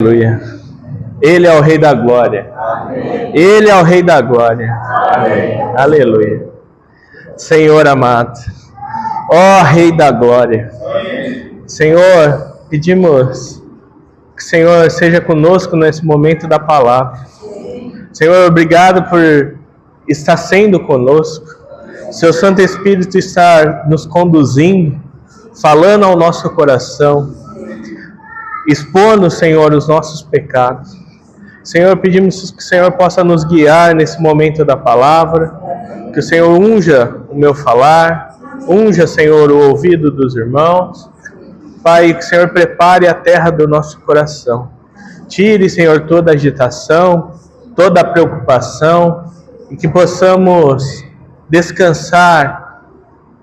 Aleluia. Ele é o Rei da Glória. Amém. Ele é o Rei da Glória. Amém. Aleluia. Senhor amado, ó Rei da Glória, Senhor, pedimos que o Senhor seja conosco nesse momento da palavra. Senhor, obrigado por estar sendo conosco. Seu Santo Espírito está nos conduzindo, falando ao nosso coração, expondo, Senhor, os nossos pecados. Senhor, pedimos que o Senhor possa nos guiar nesse momento da palavra, que o Senhor unja o meu falar, unja, Senhor, o ouvido dos irmãos. Pai, que o Senhor prepare a terra do nosso coração. Tire, Senhor, toda agitação, toda preocupação, e que possamos descansar,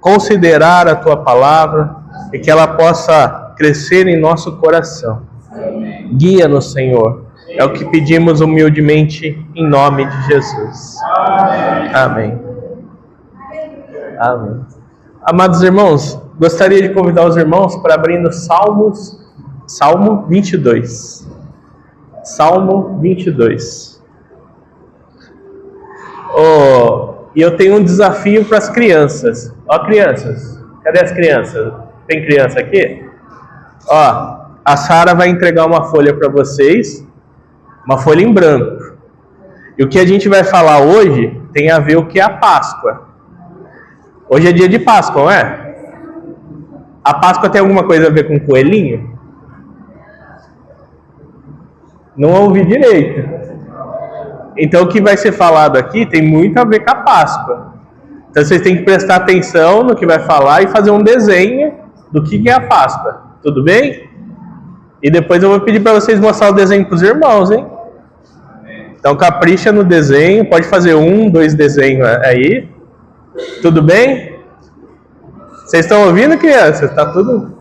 considerar a Tua palavra, e que ela possa crescer em nosso coração. Guia-nos, Senhor. É o que pedimos humildemente em nome de Jesus. Amém. Amém. Amados irmãos, gostaria de convidar os irmãos para abrir no Salmo 22. Salmo 22. E eu tenho um desafio para as crianças. Ó, crianças. Cadê as crianças? Tem criança aqui? Ó, a Sara vai entregar uma folha para vocês, uma folha em branco. E o que a gente vai falar hoje tem a ver com o que é a Páscoa. Hoje é dia de Páscoa, não é? A Páscoa tem alguma coisa a ver com coelhinho? Não ouvi direito. Então o que vai ser falado aqui tem muito a ver com a Páscoa. Então vocês têm que prestar atenção no que vai falar e fazer um desenho do que é a Páscoa. Tudo bem? E depois eu vou pedir para vocês mostrar o desenho para os irmãos, hein? Então capricha no desenho, pode fazer 1, 2 desenhos aí. Tudo bem? Vocês estão ouvindo, crianças? Tá tudo?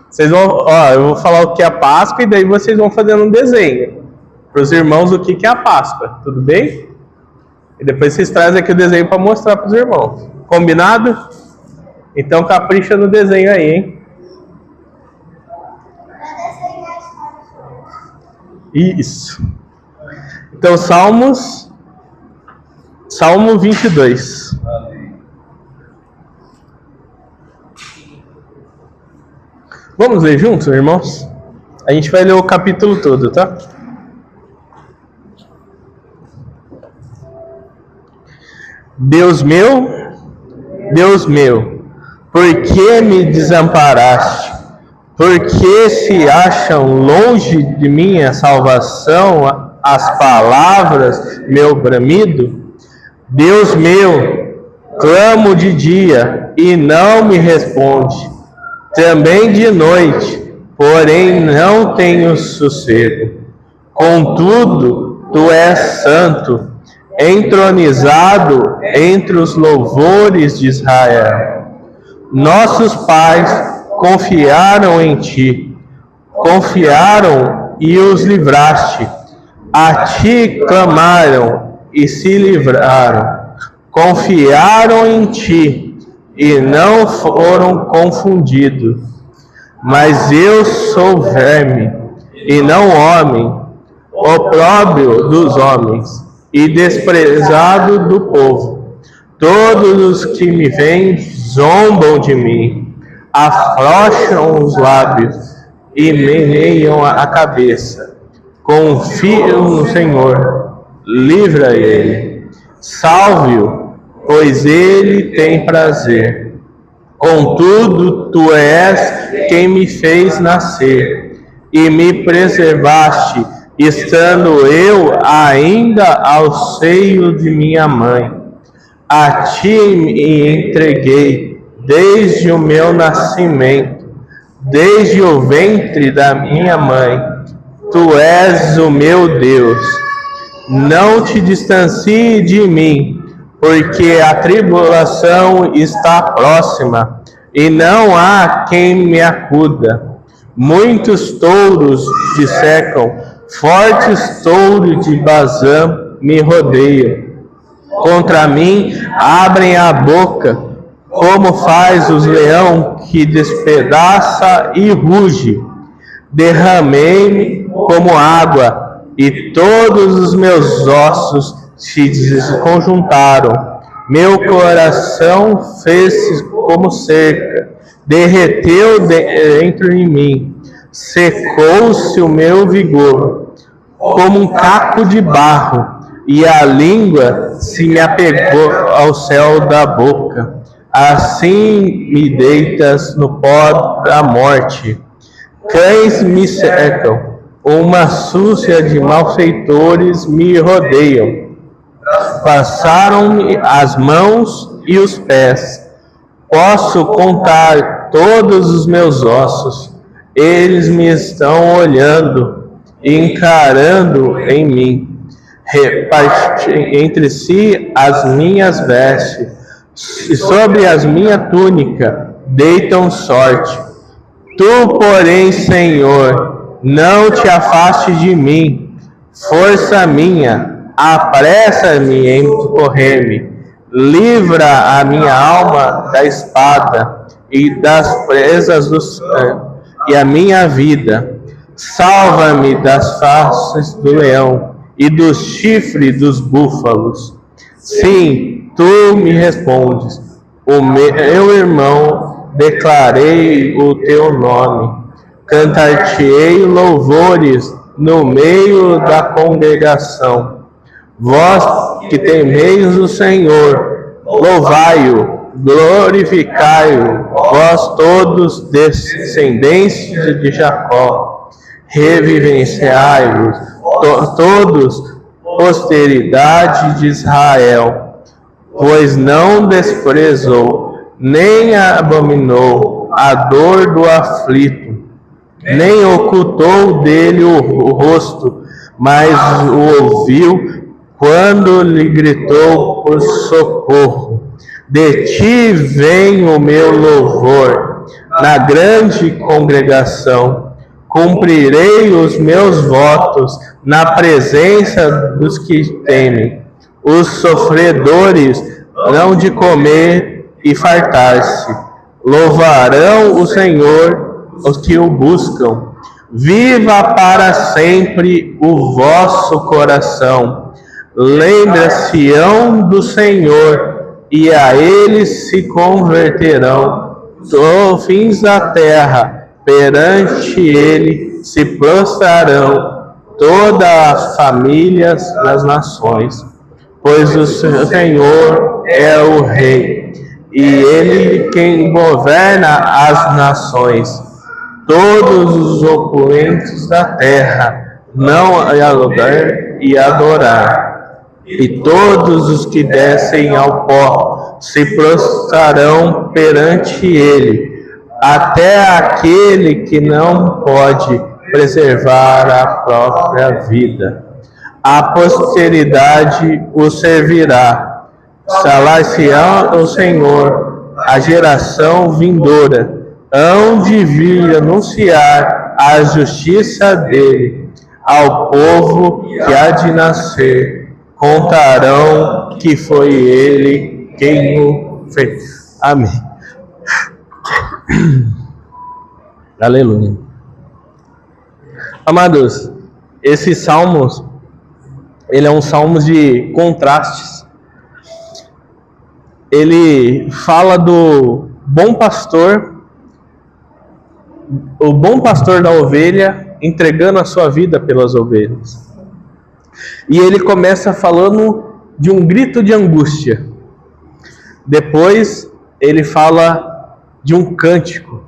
Vocês vão, eu vou falar o que é a Páscoa e daí vocês vão fazendo um desenho para os irmãos o que é a Páscoa. Tudo bem? E depois vocês trazem aqui o desenho para mostrar para os irmãos. Combinado? Então capricha no desenho aí, hein? Isso. Então, Salmo 22. Vamos ler juntos, irmãos? A gente vai ler o capítulo todo, tá? Deus meu, por que me desamparaste? Por que se acham longe de mim a salvação, as palavras, meu bramido? Deus meu, clamo de dia e não me responde, também de noite, porém não tenho sossego. Contudo, tu és santo, entronizado entre os louvores de Israel. Nossos pais confiaram em ti, confiaram e os livraste. A ti clamaram e se livraram. Confiaram em ti e não foram confundidos. Mas eu sou verme e não homem, opróbrio dos homens e desprezado do povo. Todos os que me veem zombam de mim. Afrouxam os lábios e meneiam a cabeça. Confio no Senhor, livra ele. Salve-o, pois ele tem prazer. Contudo, tu és quem me fez nascer e me preservaste, estando eu ainda ao seio de minha mãe. A ti me entreguei desde o meu nascimento, desde o ventre da minha mãe. Tu és o meu Deus. Não te distancie de mim, porque a tribulação está próxima, e não há quem me acuda. Muitos touros dissecam, fortes touros de Bazã me rodeiam. Contra mim abrem a boca, como faz os leão que despedaça e ruge. Derramei-me como água, e todos os meus ossos se desconjuntaram. Meu coração fez-se como cerca, derreteu dentro de mim, secou-se o meu vigor, como um caco de barro, e a língua se me apegou ao céu da boca. Assim me deitas no pó da morte. Cães me cercam, uma súcia de malfeitores me rodeiam. Passaram-me as mãos e os pés. Posso contar todos os meus ossos. Eles me estão olhando e encarando em mim. Repartem entre si as minhas vestes, e sobre as minha túnica deitam sorte. Tu, porém, Senhor, não te afaste de mim. Força minha, apressa-me em socorrer-me. Livra a minha alma da espada e das presas e a minha vida. Salva-me das faces do leão e do chifre dos búfalos. Sim, tu me respondes. O meu irmão, declarei o teu nome. Cantar-te-ei louvores no meio da congregação. Vós que temeis o Senhor, louvai-o, glorificai-o, vós todos descendentes de Jacó, revivenciai-vos, todos posteridade de Israel, pois não desprezou, nem abominou a dor do aflito, nem ocultou dele o rosto, mas o ouviu quando lhe gritou por socorro. De ti vem o meu louvor, na grande congregação. Cumprirei os meus votos na presença dos que temem. Os sofredores hão de comer e fartar-se. Louvarão o Senhor os que o buscam. Viva para sempre o vosso coração. Lembra-se-ão do Senhor, e a ele se converterão. Os fins da terra, perante ele se prostrarão todas as famílias das nações. Pois o Senhor é o Rei, e ele quem governa as nações. Todos os opulentos da terra não alugar e adorar. E todos os que descem ao pó se prostrarão perante ele, até aquele que não pode preservar a própria vida. A posteridade o servirá. Salar-se-á o Senhor, a geração vindoura, hão de vir anunciar a justiça dele ao povo que há de nascer. Contarão que foi ele quem o fez. Amém. Aleluia. Amados, esse salmos, ele é um salmo de contrastes. Ele fala do bom pastor, o bom pastor da ovelha entregando a sua vida pelas ovelhas. E ele começa falando de um grito de angústia. Depois ele fala de um cântico.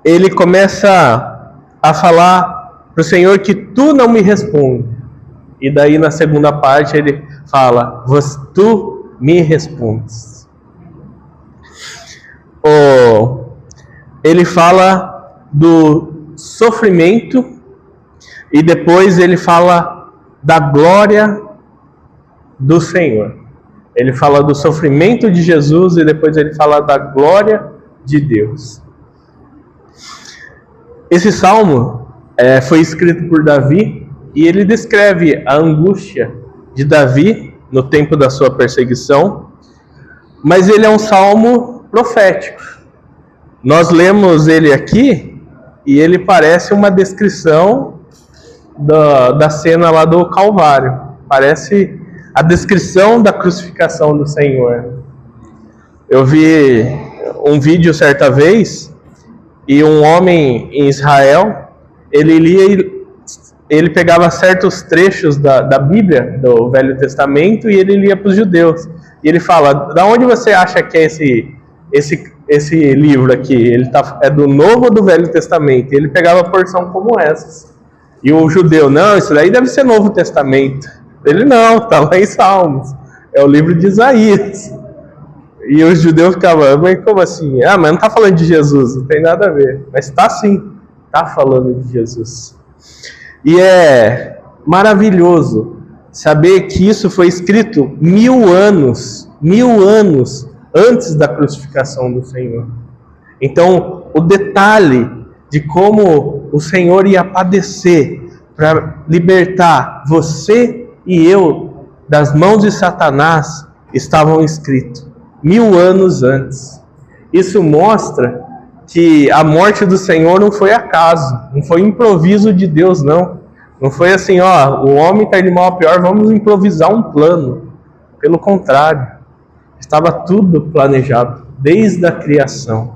Ele começa a falar para o Senhor que tu não me responde. E daí na segunda parte ele fala, tu me respondes. Ele fala do sofrimento e depois ele fala da glória do Senhor. Ele fala do sofrimento de Jesus e depois ele fala da glória de Deus. Esse salmo foi escrito por Davi e ele descreve a angústia de Davi no tempo da sua perseguição, mas ele é um salmo profético. Nós lemos ele aqui e ele parece uma descrição da cena lá do Calvário. Parece a descrição da crucificação do Senhor. Eu vi um vídeo certa vez, e um homem em Israel, ele pegava certos trechos da Bíblia, do Velho Testamento, e ele lia para os judeus. E ele fala: da onde você acha que é esse livro aqui? É do Novo ou do Velho Testamento? E ele pegava porção como essas. E o judeu: não, isso daí deve ser Novo Testamento. Ele: não, está lá em Salmos. É o livro de Isaías. E os judeus ficavam: mas como assim? Ah, mas não está falando de Jesus, não tem nada a ver. Mas está sim, está falando de Jesus. E é maravilhoso saber que isso foi escrito 1000 anos antes da crucificação do Senhor. Então, o detalhe de como o Senhor ia padecer para libertar você e eu das mãos de Satanás estavam escritos 1000 anos antes. Isso mostra que a morte do Senhor não foi acaso, não foi improviso de Deus, não. Não foi assim: ó, o homem está de mal a pior, vamos improvisar um plano. Pelo contrário, estava tudo planejado desde a criação.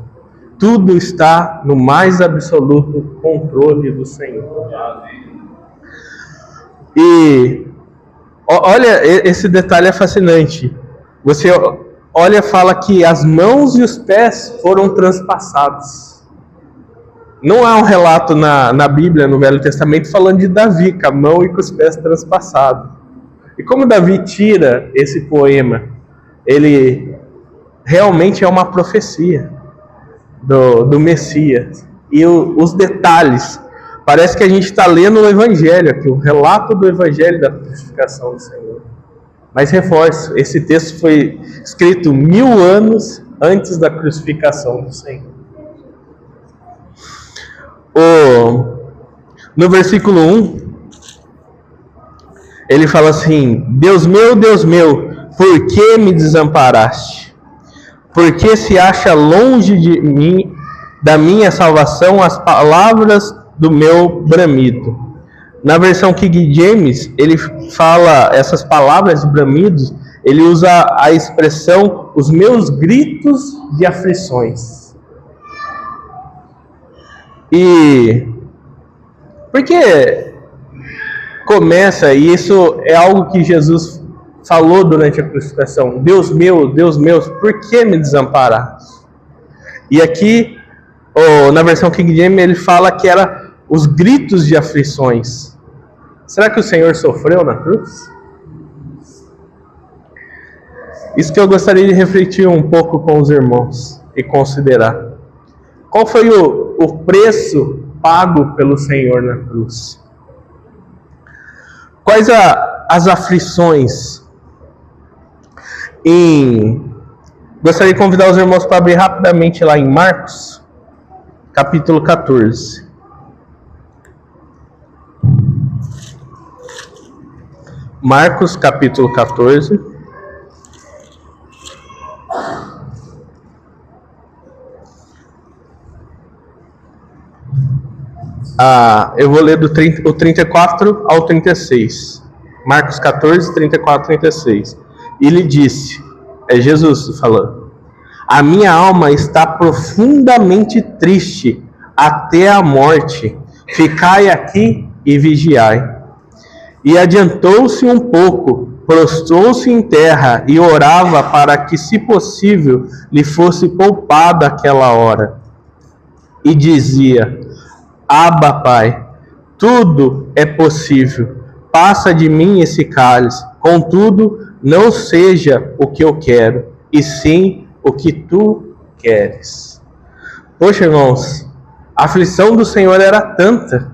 Tudo está no mais absoluto controle do Senhor. E olha, esse detalhe é fascinante. Você olha, fala que as mãos e os pés foram transpassados. Não há um relato na Bíblia, no Velho Testamento, falando de Davi, com a mão e com os pés transpassados. E como Davi tira esse poema, ele realmente é uma profecia do Messias. E os detalhes, parece que a gente está lendo o Evangelho aqui, o relato do Evangelho da crucificação do Senhor. Mas reforço, esse texto foi escrito 1000 anos antes da crucificação do Senhor. No versículo 1, ele fala assim: Deus meu, por que me desamparaste? Por que se acha longe de mim, da minha salvação, as palavras do meu bramido? Na versão King James, ele fala essas palavras de bramidos, ele usa a expressão os meus gritos de aflições. E porque começa, e isso é algo que Jesus falou durante a crucificação: Deus meu, por que me desamparaste? E aqui, na versão King James, ele fala que era os gritos de aflições. Será que o Senhor sofreu na cruz? Isso que eu gostaria de refletir um pouco com os irmãos e considerar. Qual foi o preço pago pelo Senhor na cruz? Quais as aflições? Gostaria de convidar os irmãos para abrir rapidamente lá em Marcos, capítulo 14. Marcos, capítulo 14. Eu vou ler do 34 ao 36. Marcos 14, 34 e 36. E lhe disse, é Jesus falando: a minha alma está profundamente triste até a morte. Ficai aqui e vigiai. E adiantou-se um pouco, prostrou-se em terra e orava para que, se possível, lhe fosse poupada aquela hora. E dizia: Abba, Pai, tudo é possível. Passa de mim esse cálice. Contudo, não seja o que eu quero, e sim o que tu queres. Poxa, irmãos, a aflição do Senhor era tanta,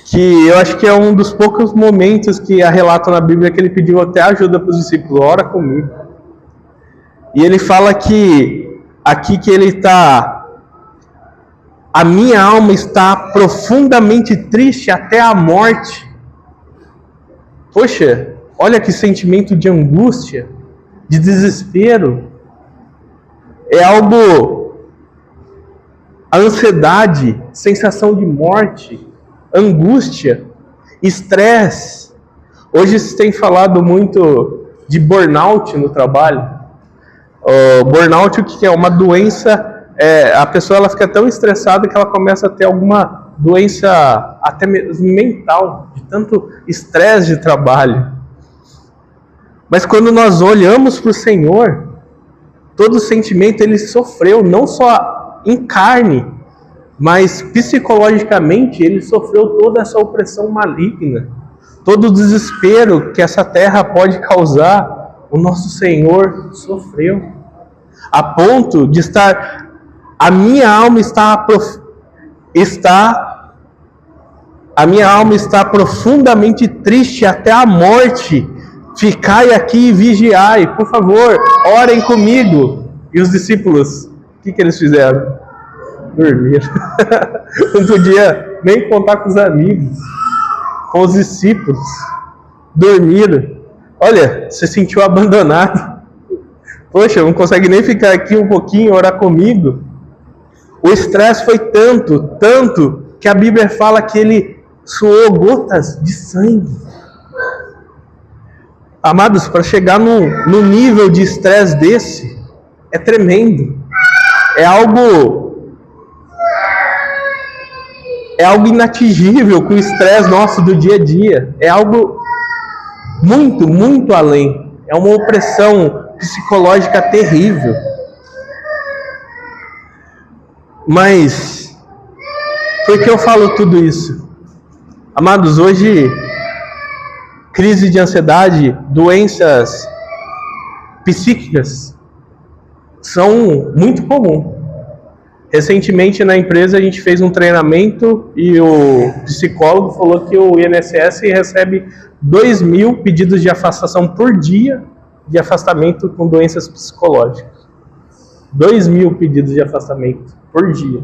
que eu acho que é um dos poucos momentos que há relato na Bíblia que ele pediu até ajuda para os discípulos: ora comigo. E ele fala que aqui que ele está: a minha alma está profundamente triste até a morte. Poxa, olha que sentimento de angústia, de desespero. É algo a ansiedade, sensação de morte, angústia, estresse. Hoje se tem falado muito de burnout no trabalho. O burnout, o que é? Uma doença, a pessoa ela fica tão estressada que ela começa a ter alguma doença até mesmo mental, de tanto estresse de trabalho. Mas quando nós olhamos para o Senhor, todo sentimento ele sofreu, não só em carne, mas psicologicamente ele sofreu toda essa opressão maligna, todo o desespero que essa terra pode causar, o nosso Senhor sofreu, a ponto de estar, a minha alma está profundamente triste até a morte. Ficai aqui e vigiai, por favor, orem comigo. E os discípulos, o que eles fizeram? Dormiram. Não podia nem contar com os amigos, com os discípulos. Dormiram. Olha, se sentiu abandonado. Poxa, não consegue nem ficar aqui um pouquinho, orar comigo. O estresse foi tanto, que a Bíblia fala que ele suou gotas de sangue. Amados, para chegar no nível de estresse desse, é tremendo. É algo inatingível com o estresse nosso do dia a dia. É algo muito, muito além. É uma opressão psicológica terrível. Mas, por que eu falo tudo isso? Amados, hoje, crise de ansiedade, doenças psíquicas são muito comuns. Recentemente na empresa a gente fez um treinamento e o psicólogo falou que o INSS recebe 2.000 pedidos de afastação por dia de afastamento com doenças psicológicas. 2.000 pedidos de afastamento por dia.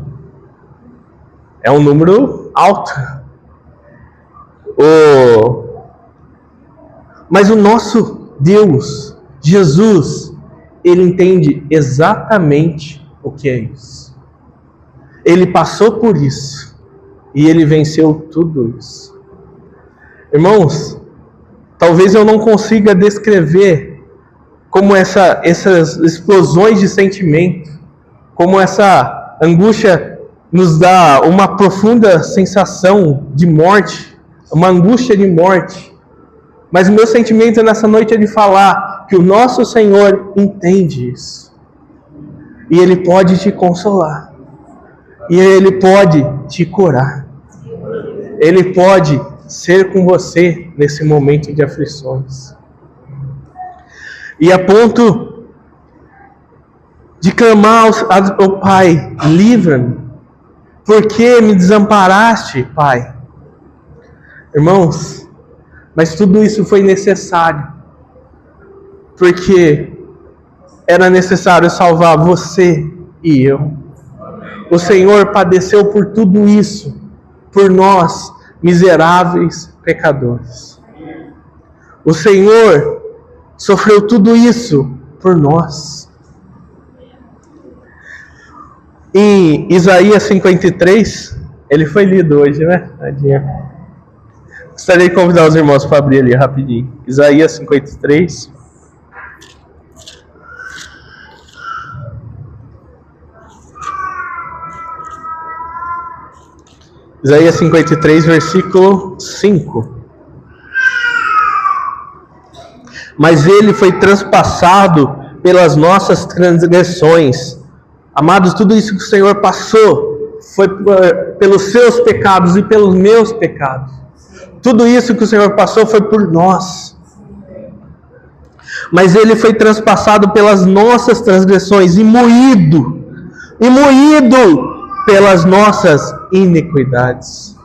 É um número alto. Mas o nosso Deus, Jesus, Ele entende exatamente o que é isso. Ele passou por isso e Ele venceu tudo isso. Irmãos, talvez eu não consiga descrever como essas explosões de sentimento, como essa angústia nos dá uma profunda sensação de morte, uma angústia de morte. Mas o meu sentimento nessa noite é de falar que o nosso Senhor entende isso. E Ele pode te consolar. E Ele pode te curar. Ele pode ser com você nesse momento de aflições. E a ponto de clamar ao Pai, livra-me. Por que me desamparaste, Pai? Irmãos, mas tudo isso foi necessário, porque era necessário salvar você e eu. O Senhor padeceu por tudo isso, por nós, miseráveis pecadores. O Senhor sofreu tudo isso por nós. Em Isaías 53, ele foi lido hoje, né? Tadinha. Gostaria de convidar os irmãos para abrir ali rapidinho. Isaías 53. Isaías 53, versículo 5. Mas ele foi transpassado pelas nossas transgressões. Amados, tudo isso que o Senhor passou foi pelos seus pecados e pelos meus pecados. Tudo isso que o Senhor passou foi por nós. Mas ele foi transpassado pelas nossas transgressões e moído pelas nossas iniquidades.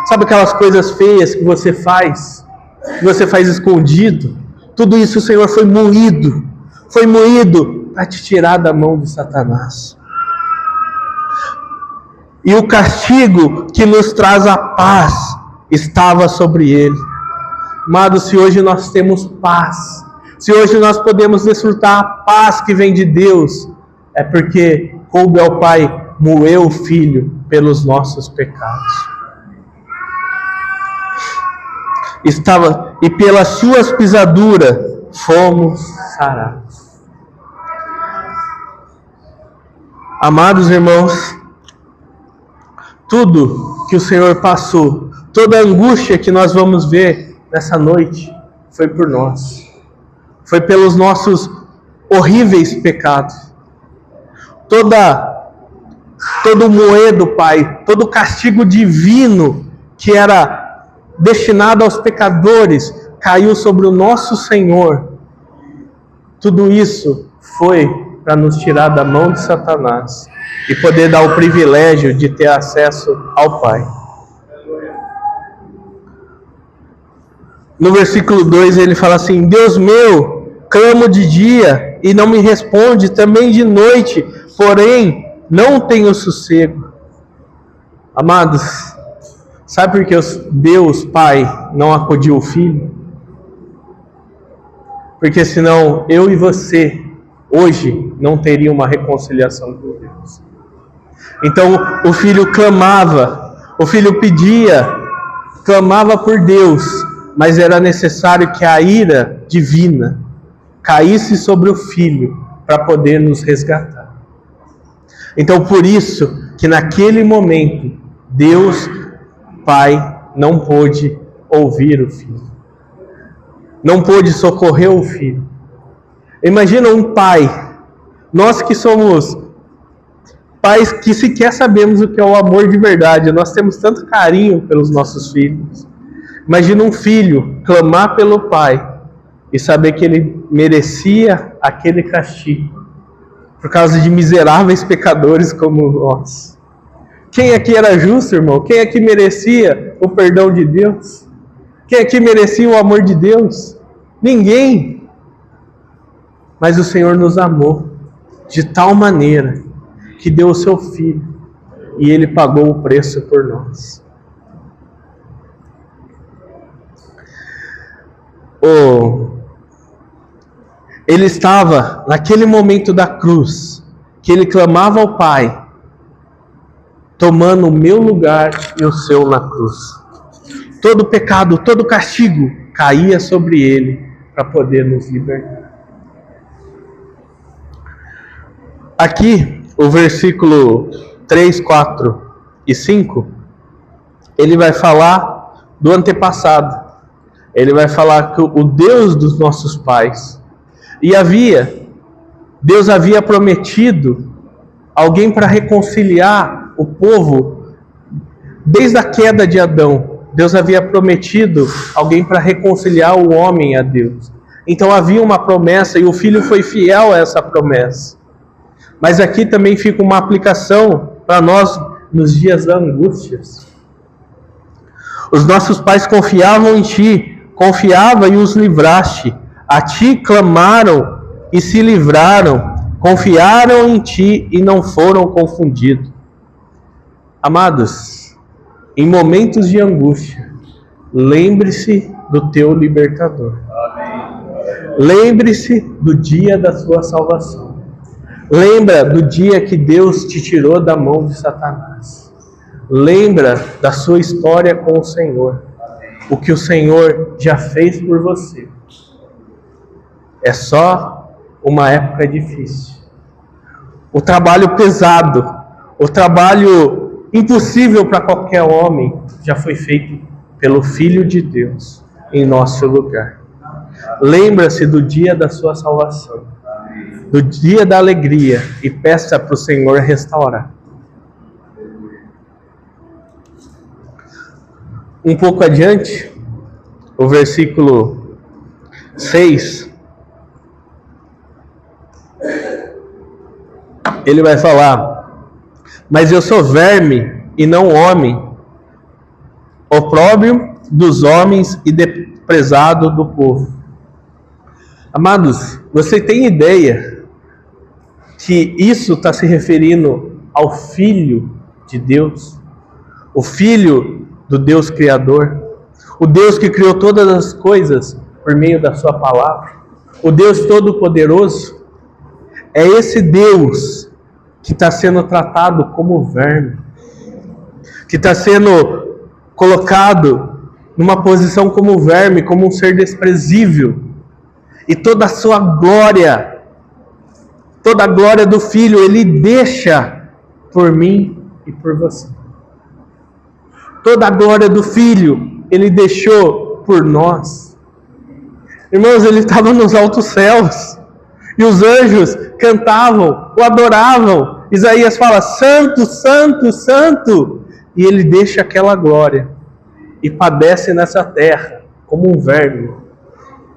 Sabe aquelas coisas feias que você faz escondido? Tudo isso o Senhor foi moído para te tirar da mão de Satanás. E o castigo que nos traz a paz estava sobre ele. Amados, se hoje nós temos paz, se hoje nós podemos desfrutar a paz que vem de Deus, é porque coube ao Pai moeu o Filho pelos nossos pecados. E pelas suas pisaduras fomos sarados. Amados irmãos, tudo que o Senhor passou, toda a angústia que nós vamos ver nessa noite, foi por nós. Foi pelos nossos horríveis pecados. Todo o moedo, Pai, todo o castigo divino que era destinado aos pecadores, caiu sobre o nosso Senhor. Tudo isso foi para nos tirar da mão de Satanás e poder dar o privilégio de ter acesso ao Pai. No versículo 2 ele fala assim: Deus meu, clamo de dia e não me responde, também de noite, porém não tenho sossego. Amados, sabe por que Deus Pai não acudiu o Filho? Porque senão eu e você hoje não teria uma reconciliação com Deus. Então o Filho clamava, o Filho pedia, clamava por Deus, mas era necessário que a ira divina caísse sobre o Filho para poder nos resgatar. Então por isso que naquele momento Deus Pai não pôde ouvir o Filho, não pôde socorrer o Filho. Imagina um pai, nós que somos pais que sequer sabemos o que é o amor de verdade, nós temos tanto carinho pelos nossos filhos. Imagina um filho clamar pelo pai e saber que ele merecia aquele castigo por causa de miseráveis pecadores como nós. Quem aqui era justo, irmão? Quem aqui merecia o perdão de Deus? Quem aqui merecia o amor de Deus? Ninguém. Mas o Senhor nos amou de tal maneira que deu o seu Filho e Ele pagou o preço por nós. Ele estava naquele momento da cruz, que Ele clamava ao Pai, tomando o meu lugar e o seu na cruz. Todo pecado, todo castigo caía sobre Ele para poder nos libertar. Aqui, o versículo 3, 4 e 5, ele vai falar do antepassado. Ele vai falar que o Deus dos nossos pais, Deus havia prometido alguém para reconciliar o povo. Desde a queda de Adão, Deus havia prometido alguém para reconciliar o homem a Deus. Então havia uma promessa e o Filho foi fiel a essa promessa. Mas aqui também fica uma aplicação para nós nos dias da angústia. Os nossos pais confiavam em Ti, confiavam e os livraste. A Ti clamaram e se livraram, confiaram em Ti e não foram confundidos. Amados, em momentos de angústia, lembre-se do teu libertador. Lembre-se do dia da sua salvação. Lembra do dia que Deus te tirou da mão de Satanás. Lembra da sua história com o Senhor. O que o Senhor já fez por você. É só uma época difícil. O trabalho pesado, o trabalho impossível para qualquer homem, já foi feito pelo Filho de Deus em nosso lugar. Lembra-se do dia da sua salvação. Do dia da alegria e peça para o Senhor restaurar. Um pouco adiante, o versículo 6, ele vai falar: mas eu sou verme e não homem, opróbrio dos homens e desprezado do povo. Amados, você tem ideia que isso está se referindo ao Filho de Deus? O Filho do Deus Criador? O Deus que criou todas as coisas por meio da sua palavra? O Deus Todo-Poderoso? É esse Deus que está sendo tratado como verme, que está sendo colocado numa posição como verme, como um ser desprezível, e toda a sua glória, toda a glória do Filho, Ele deixa por mim e por você. Toda a glória do Filho, Ele deixou por nós. Irmãos, Ele estava nos altos céus, e os anjos cantavam, o adoravam. Isaías fala, santo, santo, santo, e Ele deixa aquela glória, e padece nessa terra, como um verme,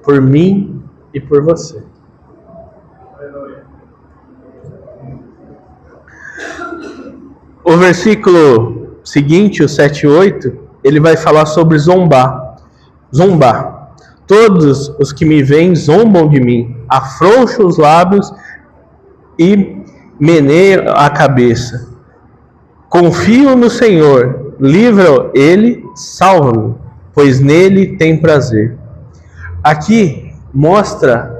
por mim e por você. O versículo seguinte, o 7:8, ele vai falar sobre zombar. Zombar. Todos os que me veem zombam de mim, afrouxam os lábios e meneiam a cabeça. Confio no Senhor, livra Ele, salva-me, pois nele tem prazer. Aqui mostra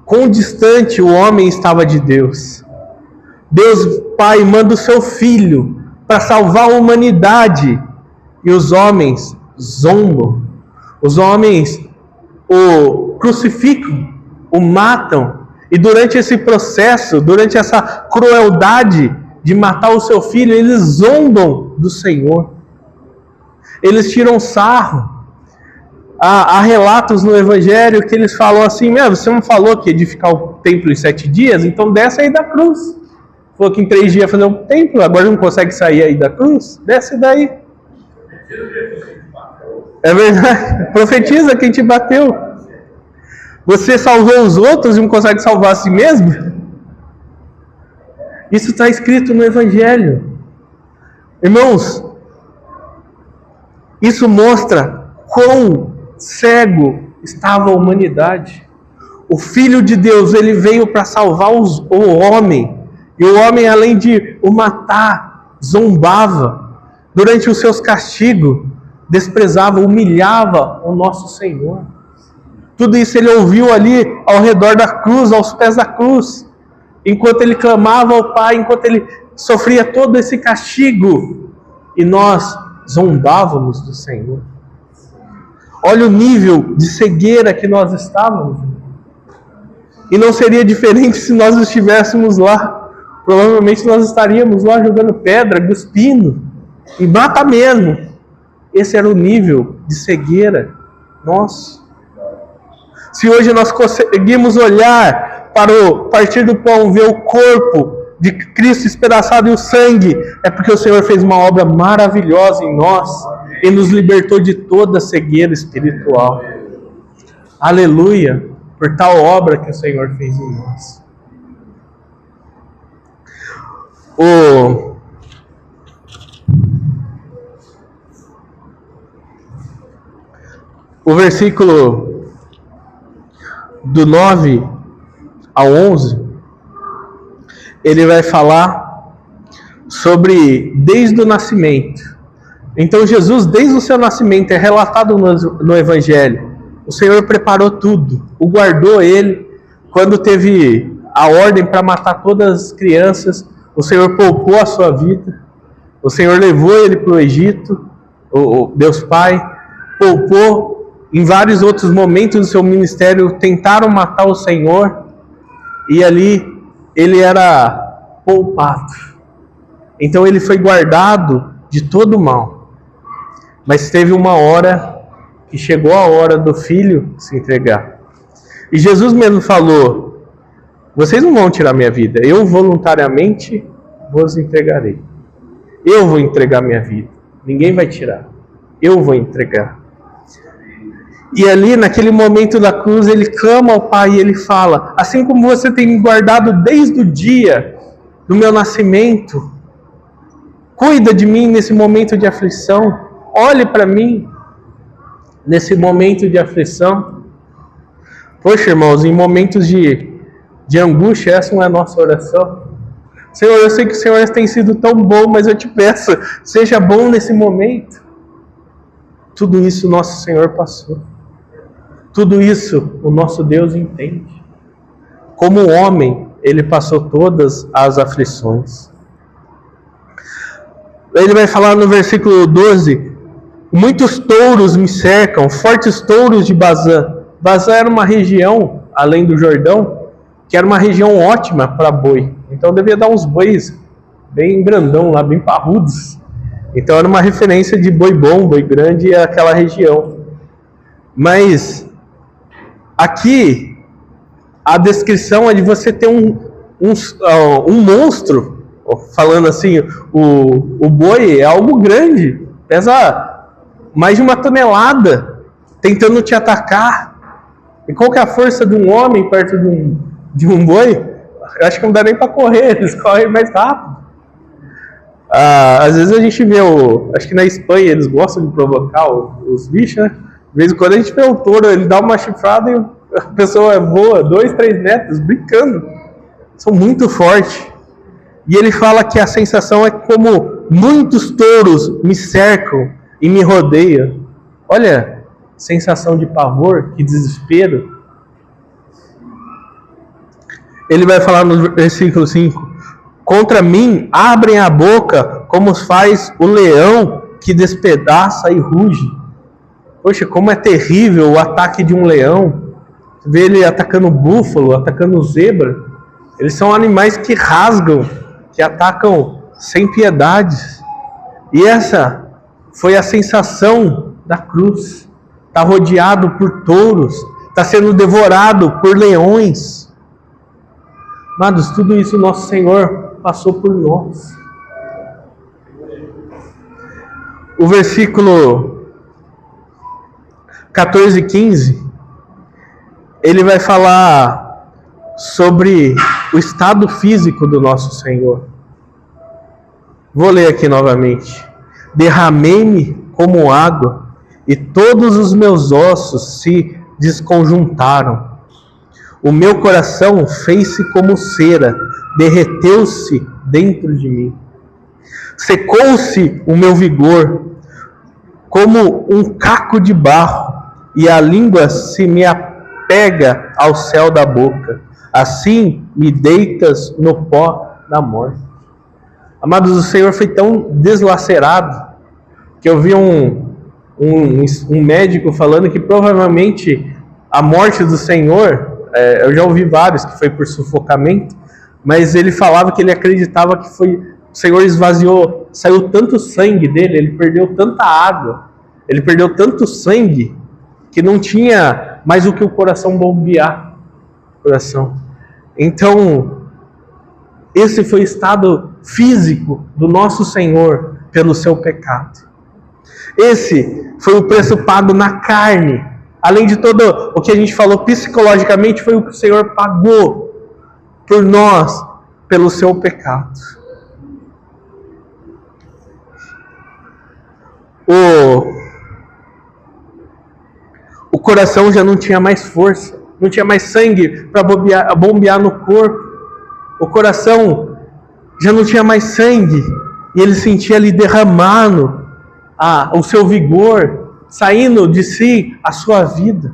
quão distante o homem estava de Deus. Deus Pai manda o seu Filho para salvar a humanidade, e os homens zombam. Os homens o crucificam, o matam, e durante esse processo, durante essa crueldade de matar o seu Filho, eles zombam do Senhor. Eles tiram sarro. Há relatos no Evangelho que eles falam assim, você não falou que ia edificar o templo em 7 dias? Então desce aí da cruz. Falou que em 3 dias ia fazer um templo, agora não consegue sair aí da cruz? Desce daí. É verdade, profetiza quem te bateu. Você salvou os outros e não consegue salvar a si mesmo? Isso está escrito no Evangelho. Irmãos, isso mostra quão cego estava a humanidade. O Filho de Deus, ele veio para salvar o homem. E o homem, além de o matar, zombava. Durante os seus castigos, desprezava, humilhava o nosso Senhor. Tudo isso ele ouviu ali ao redor da cruz, aos pés da cruz. Enquanto ele clamava ao Pai, enquanto ele sofria todo esse castigo. E nós zombávamos do Senhor. Olha o nível de cegueira que nós estávamos. E não seria diferente se nós estivéssemos lá. Provavelmente nós estaríamos lá jogando pedra, cuspindo. E mata mesmo. Esse era o nível de cegueira nosso. Se hoje nós conseguimos olhar para o partir do pão, ver o corpo de Cristo espedaçado e o sangue, é porque o Senhor fez uma obra maravilhosa em nós e nos libertou de toda cegueira espiritual. Aleluia, por tal obra que o Senhor fez em nós. O versículo do 9 ao 11, ele vai falar sobre desde o nascimento. Então Jesus, desde o seu nascimento, é relatado no Evangelho. O Senhor preparou tudo, o guardou ele. Quando teve a ordem para matar todas as crianças, o Senhor poupou a sua vida. O Senhor levou ele para o Egito, o Deus Pai, poupou. Em vários outros momentos do seu ministério, tentaram matar o Senhor, e ali ele era poupado. Então ele foi guardado de todo mal. Mas teve uma hora que chegou a hora do Filho se entregar. E Jesus mesmo falou, vocês não vão tirar minha vida, eu voluntariamente vos entregarei. Eu vou entregar minha vida, ninguém vai tirar, eu vou entregar. E ali, naquele momento da cruz, ele clama ao Pai e ele fala, assim como você tem me guardado desde o dia do meu nascimento, cuida de mim nesse momento de aflição, olhe para mim nesse momento de aflição. Poxa, irmãos, em momentos de angústia, essa não é a nossa oração. Senhor, eu sei que o Senhor tem sido tão bom, mas eu te peço, seja bom nesse momento. Tudo isso nosso Senhor passou. Tudo isso o nosso Deus entende. Como homem, ele passou todas as aflições. Ele vai falar no versículo 12: muitos touros me cercam, fortes touros de Bazã. Bazã era uma região, além do Jordão, que era uma região ótima para boi. Então devia dar uns bois bem grandão lá, bem parrudos. Então era uma referência de boi bom, boi grande, aquela região. Mas aqui a descrição é de você ter um monstro, falando assim, o boi é algo grande, pesa mais de 1 tonelada, tentando te atacar. E qual que é a força de um homem perto de um boi? Eu acho que não dá nem para correr, eles correm mais rápido. Às vezes a gente vê, acho que na Espanha eles gostam de provocar os bichos, né? De vez em quando a gente vê o touro, ele dá uma chifrada e a pessoa voa 2, 3 metros, brincando. São muito fortes. E ele fala que a sensação é como muitos touros me cercam e me rodeiam. Olha, sensação de pavor, que desespero. Ele vai falar no versículo 5: contra mim abrem a boca como faz o leão que despedaça e ruge. Poxa, como é terrível o ataque de um leão. Você vê ele atacando búfalo, atacando zebra. Eles são animais que rasgam, que atacam sem piedades. E essa foi a sensação da cruz. Está rodeado por touros, está sendo devorado por leões. Amados, tudo isso nosso Senhor passou por nós. O versículo 14 e 15, ele vai falar sobre o estado físico do nosso Senhor. Vou ler aqui novamente. Derramei-me como água, e todos os meus ossos se desconjuntaram. O meu coração fez-se como cera, derreteu-se dentro de mim. Secou-se o meu vigor, como um caco de barro, e a língua se me apega ao céu da boca. Assim me deitas no pó da morte. Amados, o Senhor foi tão deslacerado que eu vi um médico falando que provavelmente a morte do Senhor, eu já ouvi vários que foi por sufocamento, mas ele falava que ele acreditava que foi o Senhor esvaziou, saiu tanto sangue dele, ele perdeu tanta água, ele perdeu tanto sangue que não tinha mais o que o coração bombear o coração. Então, esse foi o estado físico do nosso Senhor pelo seu pecado. Esse foi o preço pago na carne. Além de todo o que a gente falou psicologicamente, foi o que o Senhor pagou por nós, pelo seu pecado. O coração já não tinha mais força, não tinha mais sangue para bombear no corpo. O coração já não tinha mais sangue e ele sentia ali derramando o seu vigor, saindo de si a sua vida.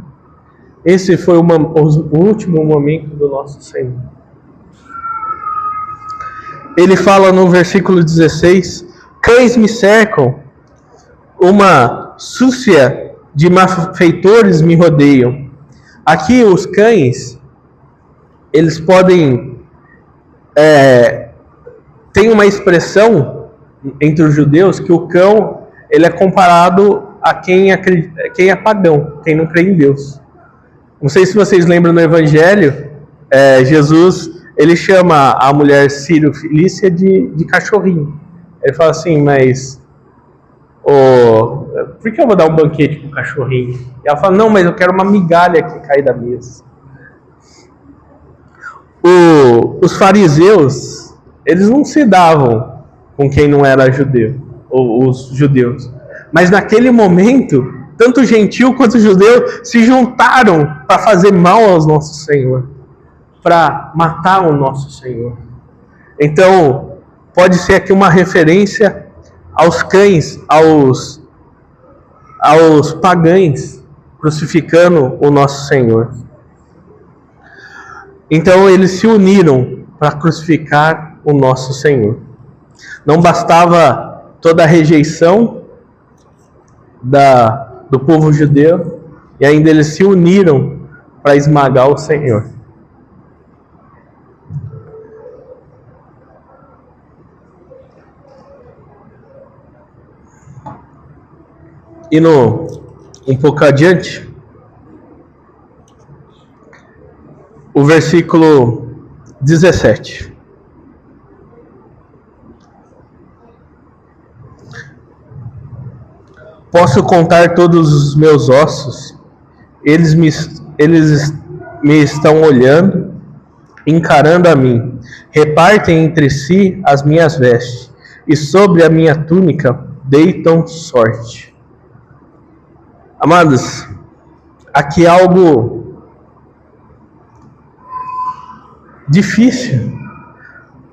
Esse foi o último momento do nosso Senhor. Ele fala no versículo 16: cães me cercam, uma súcia de malfeitores me rodeiam. Aqui os cães, eles podem... tem uma expressão entre os judeus que o cão ele é comparado a quem é pagão, quem não crê em Deus. Não sei se vocês lembram no Evangelho, Jesus ele chama a mulher sírio-filícia de cachorrinho. Ele fala assim, mas por que eu vou dar um banquete pro cachorrinho? E ela fala, não, mas eu quero uma migalha que cai da mesa. Os fariseus, eles não se davam com quem não era judeu, ou os judeus. Mas naquele momento, tanto o gentil quanto o judeu se juntaram para fazer mal ao nosso Senhor, para matar o nosso Senhor. Então, pode ser aqui uma referência aos cães, aos pagães, crucificando o nosso Senhor. Então eles se uniram para crucificar o nosso Senhor. Não bastava toda a rejeição do povo judeu, e ainda eles se uniram para esmagar o Senhor. E um pouco adiante, o versículo 17. Posso contar todos os meus ossos, eles me estão olhando, encarando a mim, repartem entre si as minhas vestes, e sobre a minha túnica deitam sorte. Amados, aqui é algo difícil,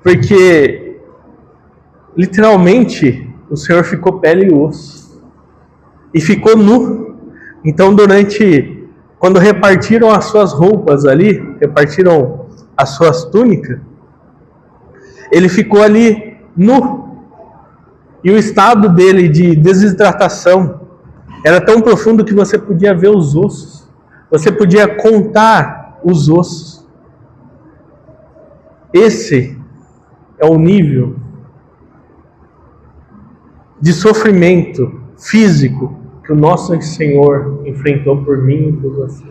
porque literalmente o Senhor ficou pele e osso, e ficou nu. Então quando repartiram as suas roupas ali, repartiram as suas túnicas, ele ficou ali nu, e o estado dele de desidratação era tão profundo que você podia ver os ossos, você podia contar os ossos. Esse é o nível de sofrimento físico que o nosso Senhor enfrentou por mim e por você.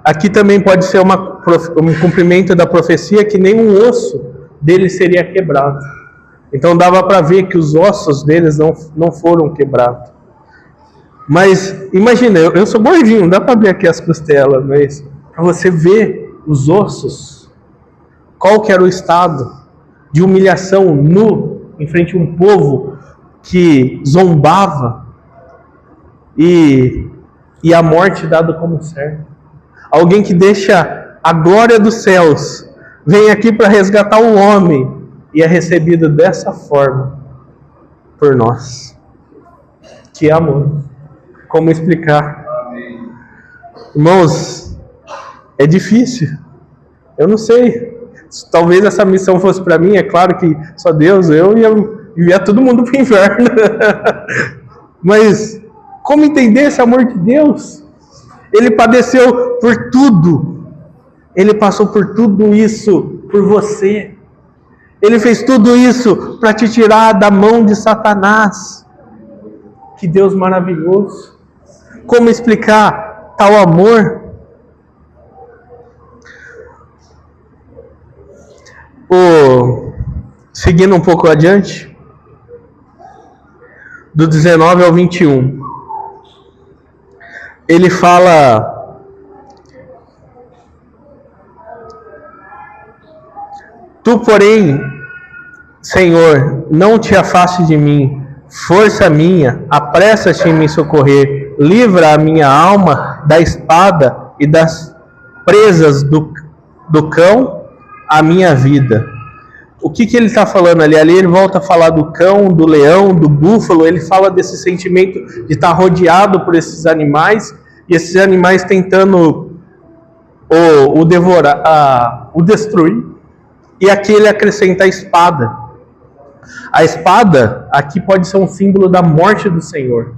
Aqui também pode ser um cumprimento da profecia que nenhum osso dele seria quebrado. Então dava para ver que os ossos deles não foram quebrados. Mas imagina, eu sou gordinho, não dá para ver aqui as costelas, mas para você ver os ossos, qual que era o estado de humilhação nu em frente a um povo que zombava e a morte dada como certo. Alguém que deixa a glória dos céus, vem aqui para resgatar o homem e é recebido dessa forma por nós. Que amor! Como explicar? Irmãos, é difícil. Eu não sei. Talvez essa missão fosse para mim, é claro que só Deus, eu ia todo mundo para o inferno. Mas como entender esse amor de Deus? Ele padeceu por tudo. Ele passou por tudo isso por você. Ele fez tudo isso para te tirar da mão de Satanás. Que Deus maravilhoso. Como explicar tal amor? Seguindo um pouco adiante, do 19 ao 21, ele fala: Tu, porém, Senhor, não te afastes de mim, força minha, apressa-te em me socorrer, livra a minha alma da espada e das presas do cão, a minha vida. O que ele está falando ali? Ali ele volta a falar do cão, do leão, do búfalo. Ele fala desse sentimento de estar rodeado por esses animais, e esses animais tentando o devorar, o destruir. E aqui ele acrescenta a espada. A espada aqui pode ser um símbolo da morte do Senhor.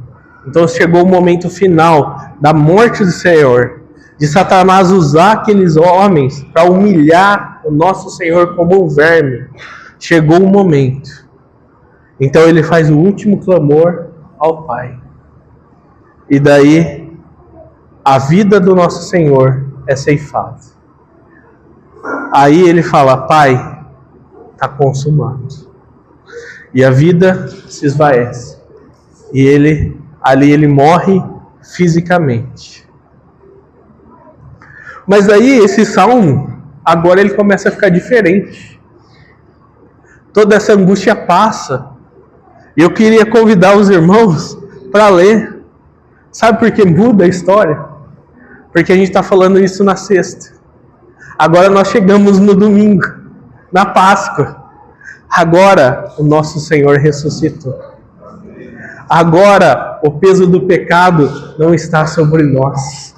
Então chegou o momento final da morte do Senhor, de Satanás usar aqueles homens para humilhar o nosso Senhor como um verme. Chegou o momento. Então ele faz o último clamor ao Pai. E daí a vida do nosso Senhor é ceifada. Aí ele fala: Pai, está consumado. E a vida se esvaece. E ali ele morre fisicamente. Mas aí esse salmo, agora ele começa a ficar diferente. Toda essa angústia passa. E eu queria convidar os irmãos para ler. Sabe por que muda a história? Porque a gente está falando isso na sexta. Agora nós chegamos no domingo, na Páscoa. Agora o nosso Senhor ressuscitou. Agora o peso do pecado não está sobre nós.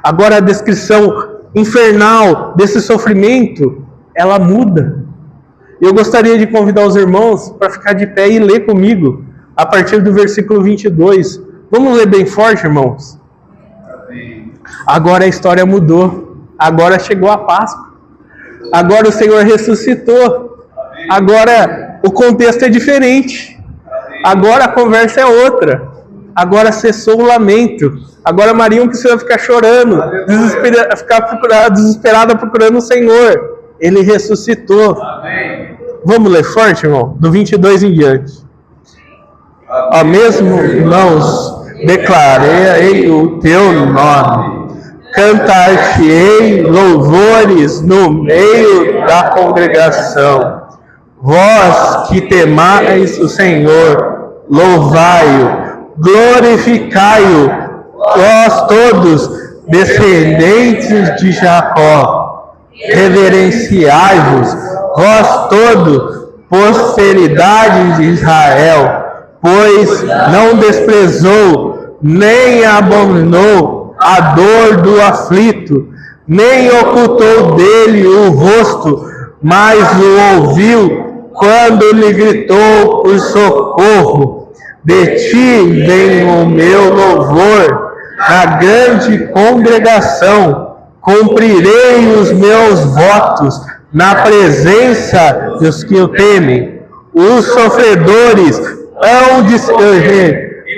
Agora a descrição infernal, desse sofrimento, ela muda. Eu gostaria de convidar os irmãos para ficar de pé e ler comigo, a partir do versículo 22. Vamos ler bem forte, irmãos? Agora a história mudou. Agora chegou a Páscoa. Agora o Senhor ressuscitou. Agora o contexto é diferente. Agora a conversa é outra. Agora cessou o lamento. Agora Maria não precisa ficar chorando, desesperada procurando o Senhor. Ele ressuscitou. Amém. Vamos ler forte, irmão? Do 22 em diante. Ó, mesmo, irmãos, declarei o teu nome. Cantar-te-ei louvores no meio da congregação. Vós que temais o Senhor, louvai-o, glorificai-o, vós todos, descendentes de Jacó. Reverenciai-vos, vós todos, posteridade de Israel, pois não desprezou, nem abominou a dor do aflito, nem ocultou dele o rosto, mas o ouviu quando lhe gritou por socorro. De ti vem o meu louvor, na grande congregação. Cumprirei os meus votos na presença dos que o temem. Os sofredores hão de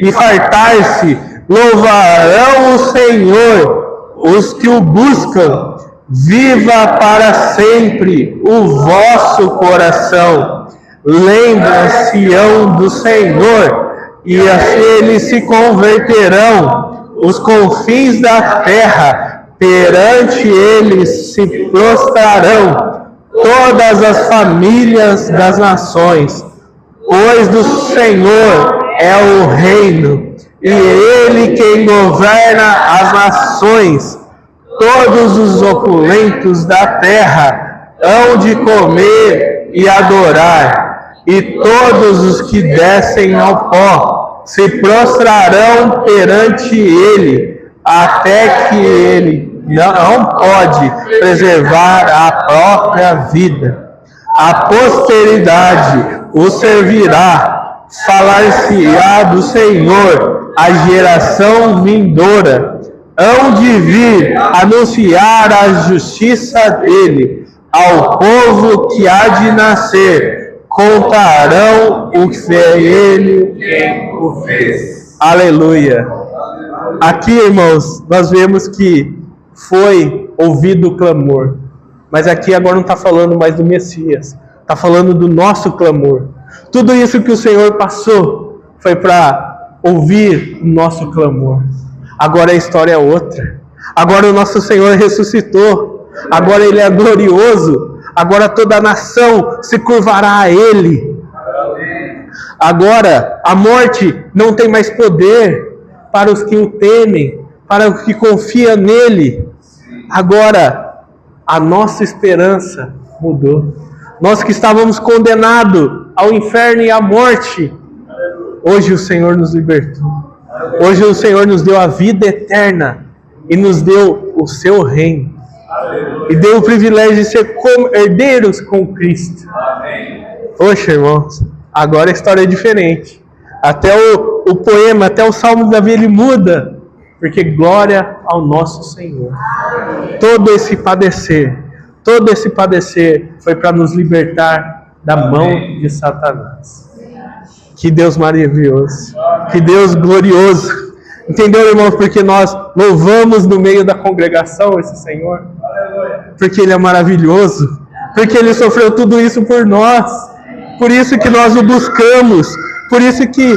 e fartar-se, louvarão o Senhor. Os que o buscam, viva para sempre o vosso coração. Lembra-se-ão do Senhor, e eles se converterão. Os confins da terra, perante eles se prostrarão todas as famílias das nações, pois do Senhor é o reino, e Ele quem governa as nações. Todos os opulentos da terra hão de comer e adorar, e todos os que descem ao pó se prostrarão perante Ele, até que Ele não pode preservar a própria vida. A posteridade o servirá, falar-se-á do Senhor, a geração vindoura. Hão de vir anunciar a justiça dele ao povo que há de nascer. Contarão o que é ele quem o fez. Aleluia. Aqui, irmãos, nós vemos que foi ouvido o clamor. Mas aqui agora não está falando mais do Messias. Está falando do nosso clamor. Tudo isso que o Senhor passou foi para ouvir o nosso clamor. Agora a história é outra. Agora o nosso Senhor ressuscitou. Agora Ele é glorioso. Agora toda a nação se curvará a Ele. Agora a morte não tem mais poder para os que o temem, para os que confiam nele. Agora a nossa esperança mudou. Nós que estávamos condenados ao inferno e à morte, hoje o Senhor nos libertou. Hoje o Senhor nos deu a vida eterna e nos deu o seu reino. E deu o privilégio de ser herdeiros com Cristo. Poxa, irmãos, agora a história é diferente. Até o poema, até o Salmo de Davi, ele muda. Porque glória ao nosso Senhor. Todo esse padecer foi para nos libertar da mão de Satanás. Que Deus maravilhoso. Que Deus glorioso. Entendeu, irmãos? Porque nós louvamos no meio da congregação esse Senhor. Porque Ele é maravilhoso. Porque Ele sofreu tudo isso por nós. Por isso que nós o buscamos. Por isso que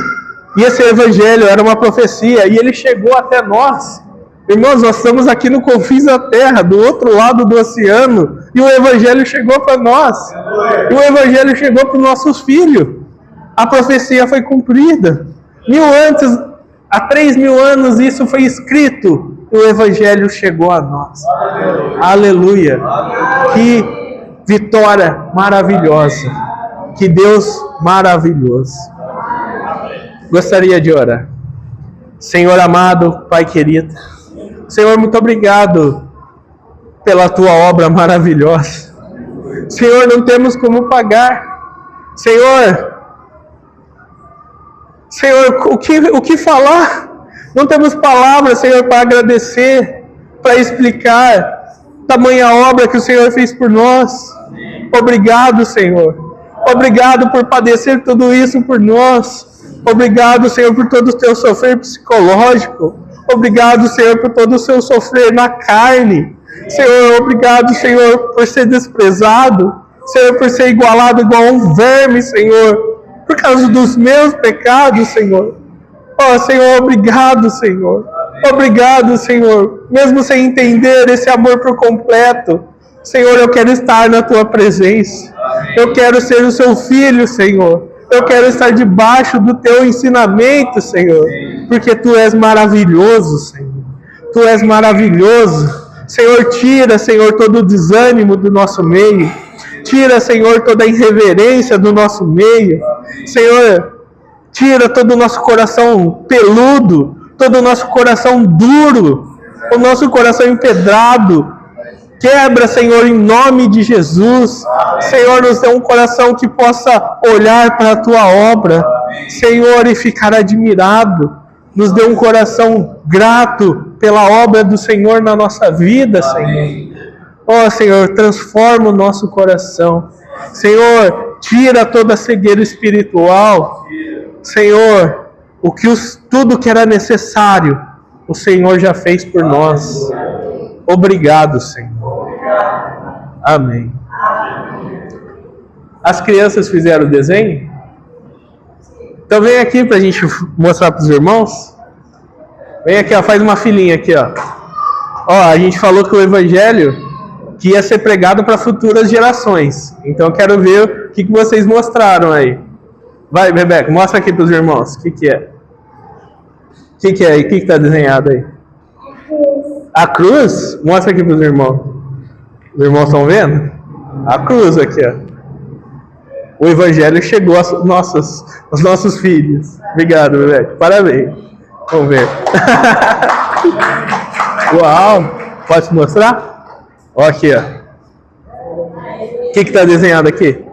esse evangelho era uma profecia. E ele chegou até nós. Irmãos, nós estamos aqui no confins da terra, do outro lado do oceano. E o evangelho chegou para nós. E o evangelho chegou para os nossos filhos. A profecia foi cumprida. Há 3.000 anos isso foi escrito. E o evangelho chegou a nós. Aleluia. Que vitória maravilhosa. Que Deus maravilhoso. Gostaria de orar. Senhor amado, Pai querido. Senhor, muito obrigado pela tua obra maravilhosa. Senhor, não temos como pagar. Senhor, o que falar? Não temos palavras, Senhor, para agradecer, para explicar tamanha obra que o Senhor fez por nós. Obrigado, Senhor. Obrigado por padecer tudo isso por nós. Obrigado, Senhor, por todo o teu sofrer psicológico. Obrigado, Senhor, por todo o seu sofrer na carne. Senhor, obrigado, Senhor, por ser desprezado. Senhor, por ser igualado igual a um verme, Senhor, por causa dos meus pecados, Senhor. Oh, Senhor, obrigado, Senhor. Obrigado, Senhor. Mesmo sem entender esse amor por completo, Senhor, eu quero estar na tua presença. Eu quero ser o seu filho, Senhor. Eu quero estar debaixo do teu ensinamento, Senhor. Porque tu és maravilhoso, Senhor. Tu és maravilhoso. Senhor, tira, Senhor, todo o desânimo do nosso meio. Tira, Senhor, toda a irreverência do nosso meio. Senhor, tira todo o nosso coração peludo, todo o nosso coração duro, o nosso coração empedrado. Quebra, Senhor, em nome de Jesus. Senhor, nos dê um coração que possa olhar para a tua obra, Senhor, e ficar admirado. Nos dê um coração grato pela obra do Senhor na nossa vida, Senhor. Oh, Senhor, transforma o nosso coração. Senhor, tira toda a cegueira espiritual. Senhor, tudo que era necessário, o Senhor já fez por nós. Obrigado, Senhor. Amém. As crianças fizeram o desenho? Então vem aqui para a gente mostrar para os irmãos. Vem aqui, ó, faz uma filinha aqui, ó. Ó, a gente falou que o evangelho que ia ser pregado para futuras gerações. Então eu quero ver o que vocês mostraram aí. Vai, Rebeca, mostra aqui para os irmãos. O que é? O que é aí? O que está desenhado aí? A cruz? Mostra aqui para os irmãos. Os irmãos estão vendo? A cruz aqui, ó. O evangelho chegou aos nossos filhos. Obrigado, Rebeca. Parabéns. Vamos ver. Uau! Pode mostrar? Ó aqui, ó. O que está desenhado aqui?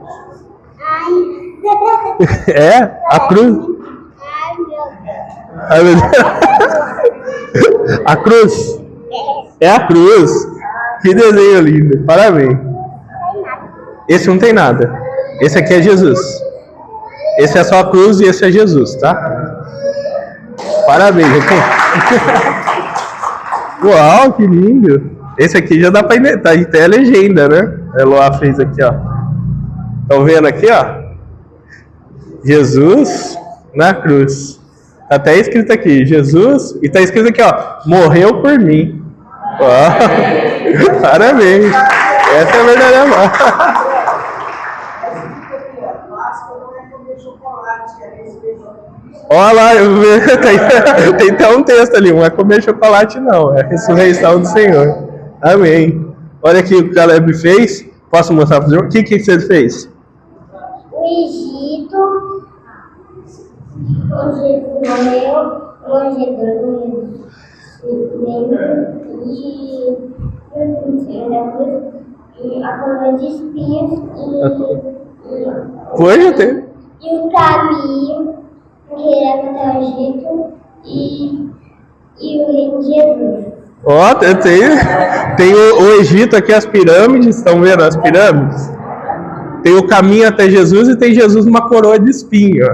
É? A cruz? Ai, meu Deus. A cruz? É a cruz. Que desenho lindo. Parabéns. Esse não tem nada. Esse aqui é Jesus. Esse é só a cruz e esse é Jesus, tá? Parabéns. Uau, que lindo. Esse aqui já dá pra inventar, até a legenda, né? A Eloá fez aqui, ó. Estão vendo aqui, ó? Jesus na cruz. Tá até escrito aqui, Jesus, e tá escrito aqui, ó, morreu por mim. Uau. Parabéns. Essa é a verdadeira amor. Olha lá, tem até um texto ali, não é comer chocolate não, é a ressurreição do Senhor. Amém. Olha aqui o que o Caleb fez. Posso mostrar para os irmãos? O que você fez? O Egito, onde morreu, e a coroa de espinhos e o caminho que era até o Egito e o reino de Jesus. Ó, tem o Egito aqui, as pirâmides, estão vendo as pirâmides? Tem o caminho até Jesus e tem Jesus numa coroa de espinho.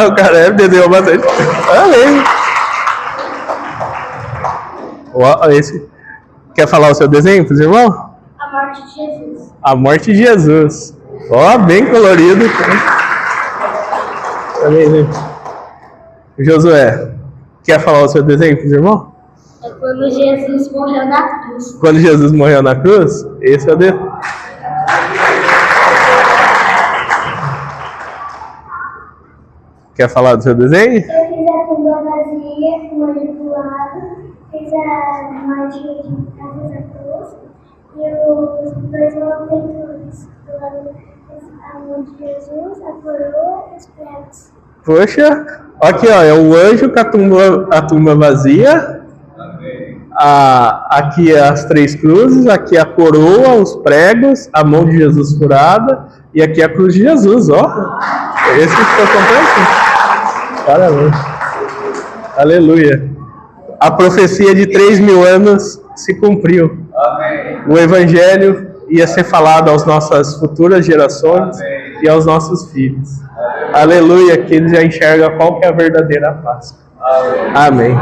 O cara desenhou bastante. Ó, esse. Quer falar o seu desenho para os irmãos? A morte de Jesus. A morte de Jesus. Ó, bem colorido. Josué, quer falar o seu desenho para os irmãos? É quando Jesus morreu na cruz. Quando Jesus morreu na cruz? Esse é o desenho. Quer falar do seu desenho? Eu fiz a tumba vazia, com o olho do lado, fiz a morte de Jesus na cruz e os dois malfeitores do lado, a mão de Jesus, a coroa e os pregos. Poxa, aqui ó, é o anjo com a tumba vazia, aqui as 3 cruzes, aqui a coroa, os pregos, a mão de Jesus furada e aqui a cruz de Jesus, ó. Esse ficou completo. Parabéns. Aleluia. A profecia de 3.000 anos se cumpriu. Amém. O evangelho ia ser falado às nossas futuras gerações e aos nossos filhos. Aleluia, que eles já enxergam qual que é a verdadeira Páscoa. Amém.